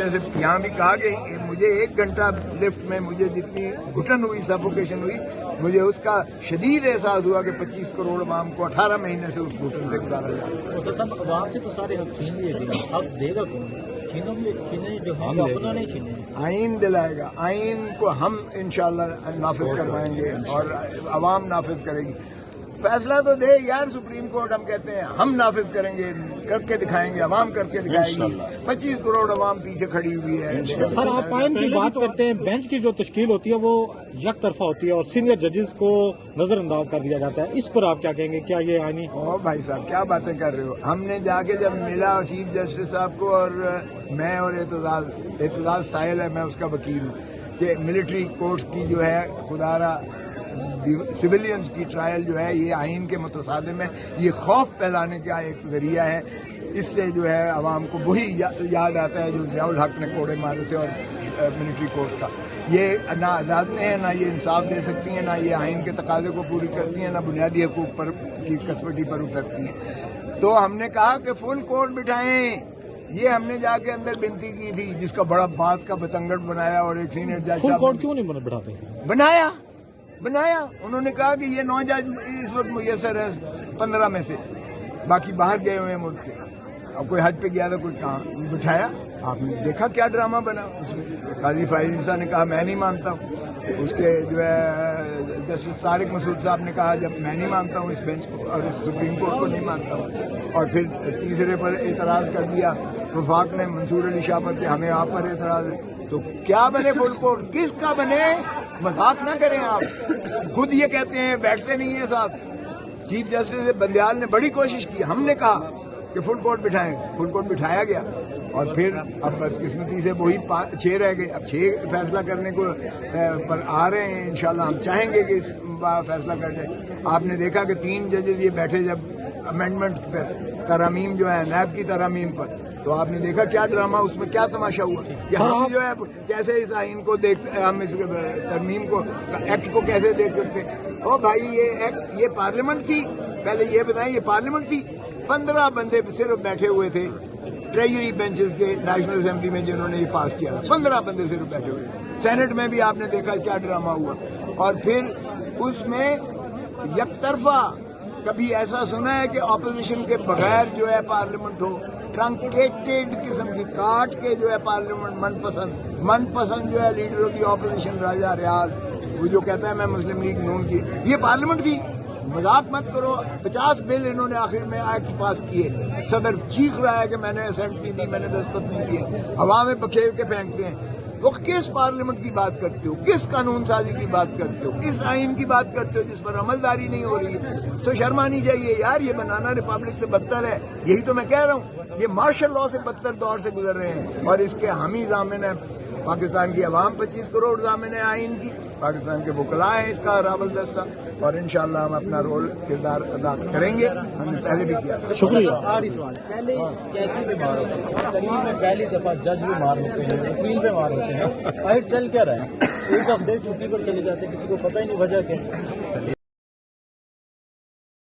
جیسے یہاں بھی کہا کہ مجھے 1 گھنٹہ لفٹ میں مجھے جتنی گھٹن ہوئی سفوکیشن ہوئی مجھے اس کا شدید احساس ہوا کہ 25 کروڑ عوام کو 18 مہینے سے اس گھٹن سے گزارا جائے. عوام سے تو سارے حق چھین لیے تھے، اب دے گا کون؟ چھینے جو ہے اپنا نہیں چھینے. آئین دلائے گا، آئین کو ہم انشاءاللہ نافذ کروائیں گے اور عوام نافذ کرے گی. فیصلہ تو دے یار سپریم کورٹ، ہم کہتے ہیں ہم نافذ کریں گے، کر کے دکھائیں گے، عوام کر کے دکھائے گی. 25 کروڑ عوام پیچھے کھڑی ہوئی ہے. سر آپ آئین کی بات کرتے ہیں، بینچ کی جو تشکیل ہوتی ہے وہ یک طرفہ ہوتی ہے اور سینئر ججز کو نظر انداز کر دیا جاتا ہے، اس پر آپ کیا کہیں گے؟ کیا یہ آئینی؟ بھائی صاحب کیا باتیں کر رہے ہو؟ ہم نے جا کے جب ملا چیف جسٹس صاحب کو، اور میں اور اعتزاز ساحل ہے، میں اس کا وکیل ہوں، کہ ملٹری کورٹس کی جو ہے خدارہ سویلینز کی ٹرائل جو ہے یہ آئین کے متصادم ہے، یہ خوف پھیلانے کا ایک ذریعہ ہے. اس سے جو ہے عوام کو وہی یاد آتا ہے جو ضیاء الحق نے کوڑے مارے تھے اور ملٹری کورٹس کا. یہ نہ عدالتیں ہیں، نہ یہ انصاف دے سکتی ہیں، نہ یہ آئین کے تقاضے کو پوری کرتی ہیں، نہ بنیادی حقوق پر کی کسوٹی پر اترتی ہیں. تو ہم نے کہا کہ فل کورٹ بٹھائیں. یہ ہم نے جا کے اندر بنتی کی تھی، جس کا بڑا بات کا بتنگڑ بنایا، اور ایک سینئر جج فل کورٹ کیوں نہیں بٹھاتے؟ بنایا. انہوں نے کہا کہ یہ 9 جج اس وقت میسر ہے 15 میں سے، باقی باہر گئے ہوئے ہیں ملک کے، اور کوئی حج پہ گیا تھا، کوئی کہاں. بٹھایا. آپ نے دیکھا کیا ڈرامہ بنا اس میں. قاضی فائز عیسیٰ نے کہا میں نہیں مانتا ہوں، اس کے جو ہے جسٹس طارق مسعود صاحب نے کہا جب میں نہیں مانتا ہوں اس بینچ کو اور اس سپریم کورٹ کو نہیں مانتا ہوں. اور پھر تیسرے پر اعتراض کر دیا وفاق نے منصور علی شاہ پر کہ ہمیں آپ پر اعتراض ہے. تو کیا بنے فل کورٹ؟ کس کا بنے؟ مذاق نہ کریں آپ. خود یہ کہتے ہیں، بیٹھتے نہیں ہیں صاحب. چیف جسٹس بندیال نے بڑی کوشش کی، ہم نے کہا کہ فل کورٹ بٹھائیں، فل کورٹ بٹھایا گیا. اور پھر اب بدقسمتی سے وہی 6 رہ گئے. اب 6 فیصلہ کرنے کو پر آ رہے ہیں. انشاءاللہ ہم چاہیں گے کہ اس فیصلہ کر جائے. آپ نے دیکھا کہ 3 ججز یہ بیٹھے جب امینڈمنٹ پر ترامیم جو ہے نیب کی ترامیم پر، تو آپ نے دیکھا کیا ڈرامہ، اس میں کیا تماشا ہوا. کہ ہم جو ہے کیسے اس آئین کو دیکھتے، ہم اس ترمیم کو، ایکٹ کو کیسے دیکھ سکتے. او بھائی یہ ایکٹ، یہ پارلیمنٹ تھی. پہلے یہ بتائیں یہ پارلیمنٹ تھی. 15 بندے صرف بیٹھے ہوئے تھے ٹریجری بینچز کے نیشنل اسمبلی میں جنہوں نے یہ پاس کیا تھا. 15 بندے صرف بیٹھے ہوئے. سینٹ میں بھی آپ نے دیکھا کیا ڈرامہ ہوا. اور پھر اس میں یک طرفہ کبھی ایسا سنا ہے کہ اپوزیشن کے بغیر جو ہے پارلیمنٹ ہو؟ ٹرنکیٹڈ قسم کی، کاٹ کے جو ہے پارلیمنٹ من پسند جو ہے لیڈر آف دی اپوزیشن راجہ ریاض، وہ جو کہتا ہے میں مسلم لیگ نون کی، یہ پارلیمنٹ تھی. مذاق مت کرو. 50 بل انہوں نے آخر میں ایکٹ پاس کیے. صدر چیخ رہا ہے کہ میں نے اسینٹ نہیں دی، میں نے دستخط نہیں کیے. ہوا میں بکھیر کے پھینکتے ہیں. وہ کس پارلیمنٹ کی بات کرتے ہو؟ کس قانون سازی کی بات کرتے ہو؟ کس آئین کی بات کرتے ہو جس پر عملداری نہیں ہو رہی ہے؟ تو شرم آنی چاہیے یار. یہ بنانا ریپبلک سے بدتر ہے. یہی تو میں کہہ رہا ہوں، یہ مارشل لا سے بدتر دور سے گزر رہے ہیں. اور اس کے ہم ہی ضامن ہیں. پاکستان کی عوام 25 کروڑ ضامن ہے آئین کی. پاکستان کے وکلاء ہیں اس کا راول دستہ. اور انشاءاللہ ہم اپنا کردار ادا کریں گے. ہم نے پہلے بھی کیا. شکریہ. آخری سوال، پہلے قیدی بیمار ہوتے ہیں، قریب میں پہلی دفعہ جج بیمار ہوتے ہیں، وکیل بیمار ہوتے ہیں، آخر چل کیا رہا ہے؟ ایک ہفتے چھٹی پر چلے جاتے ہیں، کسی کو پتہ ہی نہیں وجہ کیا.